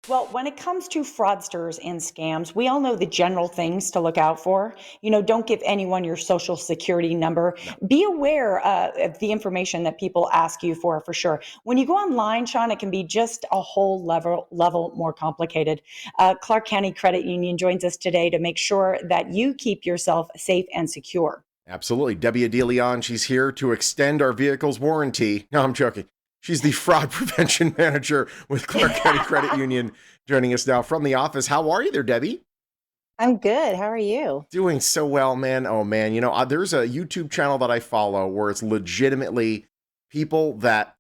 Well, when it comes to fraudsters and scams, we all know the general things to look out for. Don't give anyone your social security number. No. Be aware of the information that people ask you for sure. When you go online, Sean, it can be just a whole level more complicated. Clark County Credit Union joins us today to make sure that you keep yourself safe and secure. Absolutely. Debbie DeLeon, she's here to extend our vehicle's warranty. No, I'm joking. She's the fraud prevention manager with Clark County Credit Union, joining us now from the office. How are you there, Debbie? I'm good. How are you? Doing so well, man. Oh, man. There's a YouTube channel that I follow where it's legitimately people that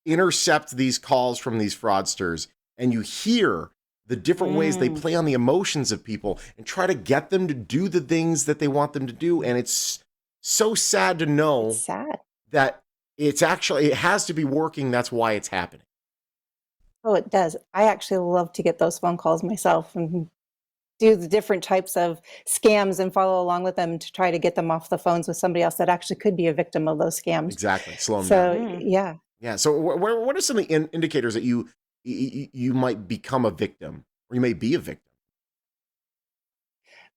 intercept these calls from these fraudsters, and you hear the different ways they Mm, play on the emotions of people and try to get them to do the things that they want them to do. And it's so sad to It's know sad. that it has to be working. That's why it's happening. Oh, it does. I actually love to get those phone calls myself and do the different types of scams and follow along with them to try to get them off the phones with somebody else that actually could be a victim of those scams. Exactly. Slow them down. So, mm. yeah. Yeah. So what are some of the indicators that you might become a victim, or you may be a victim?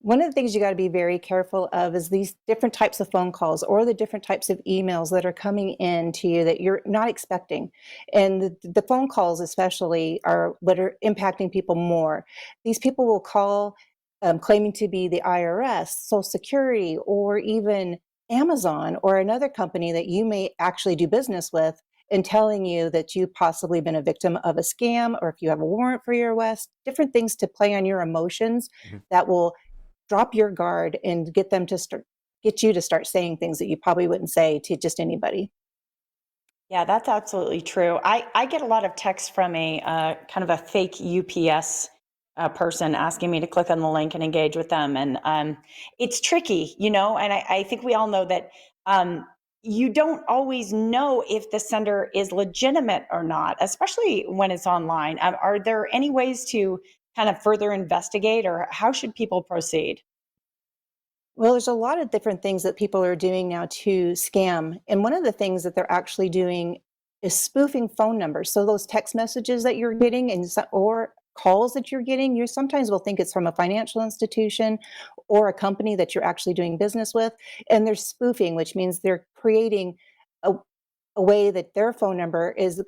One of the things you got to be very careful of is these different types of phone calls or the different types of emails that are coming in to you that you're not expecting. And the phone calls, especially, are what are impacting people more. These people will call claiming to be the IRS, Social Security, or even Amazon or another company that you may actually do business with. And telling you that you've possibly been a victim of a scam, or if you have a warrant for your arrest, different things to play on your emotions Mhm. that will drop your guard and get you to start saying things that you probably wouldn't say to just anybody. Yeah, that's absolutely true. I get a lot of texts from a kind of a fake UPS person asking me to click on the link and engage with them. And it's tricky, and I think we all know that um, you don't always know if the sender is legitimate or not, especially when it's online. Are there any ways to kind of further investigate, or how should people proceed? Well, there's a lot of different things that people are doing now to scam. And one of the things that they're actually doing is spoofing phone numbers. So those text messages that you're getting or calls that you're getting, you sometimes will think it's from a financial institution or a company that you're actually doing business with. And they're spoofing, which means they're creating a, a way that their phone number is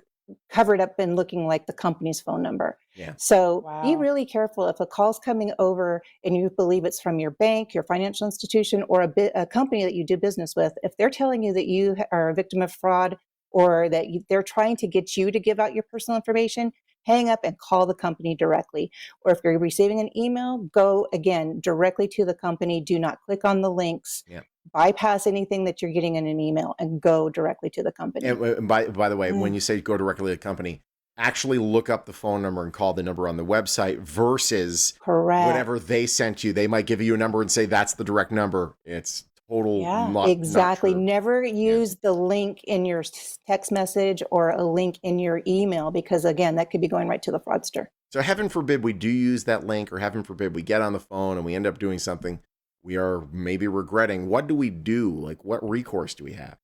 covered up and looking like the company's phone number. Yeah. So be Wow. really careful if a call's coming over and you believe it's from your bank, your financial institution, or a company that you do business with. If they're telling you that you are a victim of fraud or that they're trying to get you to give out your personal information, hang up and call the company directly. Or if you're receiving an email, go again directly to the company. Do not click on the links, Yeah. bypass anything that you're getting in an email, and go directly to the company. And by the way, when you say go directly to the company, actually look up the phone number and call the number on the website versus Correct. whatever they sent you. They might give you a number and say that's the direct number. It's total Yeah. not Exactly. true. Never Yeah. use the link in your text message or a link in your email because, again, that could be going right to the fraudster. So heaven forbid we do use that link, or heaven forbid we get on the phone and we end up doing something we are maybe regretting. What do we do? Like, what recourse do we have?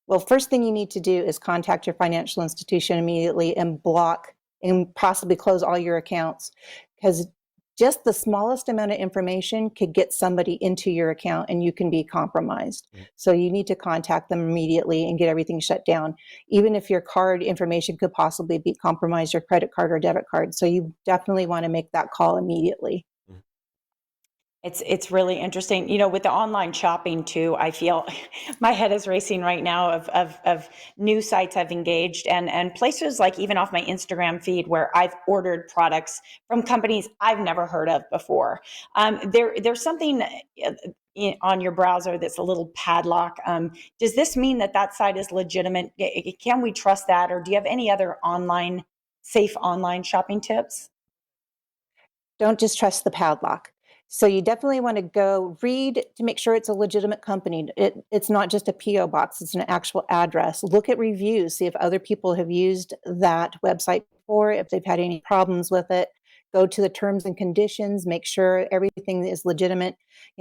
Well, first thing you need to do is contact your financial institution immediately and block and possibly close all your accounts because just the smallest amount of information could get somebody into your account and you can be compromised. Mhm. So you need to contact them immediately and get everything shut down. Even if your card information could possibly be compromised, your credit card or debit card. So you definitely want to make that call immediately. Mhm. It's really interesting. With the online shopping too, I feel my head is racing right now of new sites I've engaged and places like even off my Instagram feed where I've ordered products from companies I've never heard of before. There's something on your browser that's a little padlock. Does this mean that that site is legitimate? Can we trust that, or do you have any other safe online shopping tips? Don't just trust the padlock. So you definitely want to go read to make sure it's a legitimate company. It's not just a PO box, it's an actual address. Look at reviews, see if other people have used that website before, if they've had any problems with it. go to the terms and conditions, make sure everything is legitimate.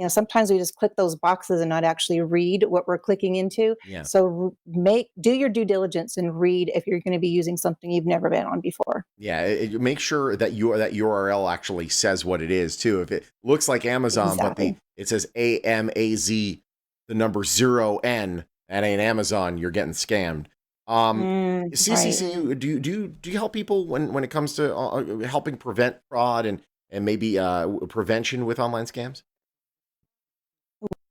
Sometimes we just click those boxes and not actually read what we're clicking into. Yeah. So do your due diligence and read if you're going to be using something you've never been on before. Yeah, make sure that that URL actually says what it is too. If it looks like Amazon, Exactly. but it says AMAZ, the number 0N, that ain't Amazon. You're getting scammed. Right. CCCU, do you help people when it comes to helping prevent fraud and maybe prevention with online scams?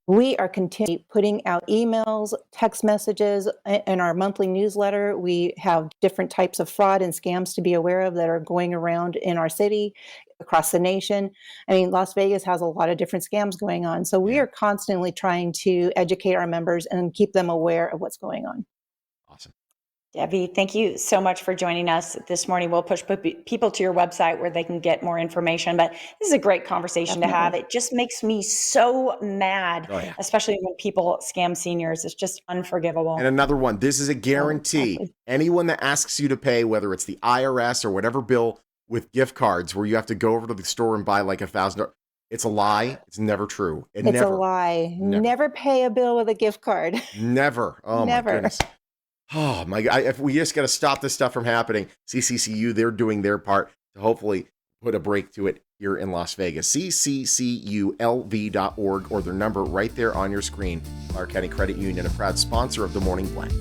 We are continually putting out emails, text messages, in our monthly newsletter. We have different types of fraud and scams to be aware of that are going around in our city, across the nation. I mean, Las Vegas has a lot of different scams going on. So we Yeah. are constantly trying to educate our members and keep them aware of what's going on. Awesome. Debbie, thank you so much for joining us this morning. We'll push people to your website where they can get more information, but this is a great conversation to have. Definitely. It just makes me so mad, Oh, yeah. especially when people scam seniors. It's just unforgivable. And another one, this is a guarantee. exactly. Anyone that asks you to pay, whether it's the IRS or whatever bill with gift cards where you have to go over to the store and buy like $1,000, it's a lie. It's never true. It's a lie. Never pay a bill with a gift card. Never. Oh, Never. my goodness. Oh, my God. If we just got to stop this stuff from happening, CCCU, they're doing their part to hopefully put a break to it here in Las Vegas. CCCULV.org or their number right there on your screen. Clark County Credit Union, a proud sponsor of the Morning Blend.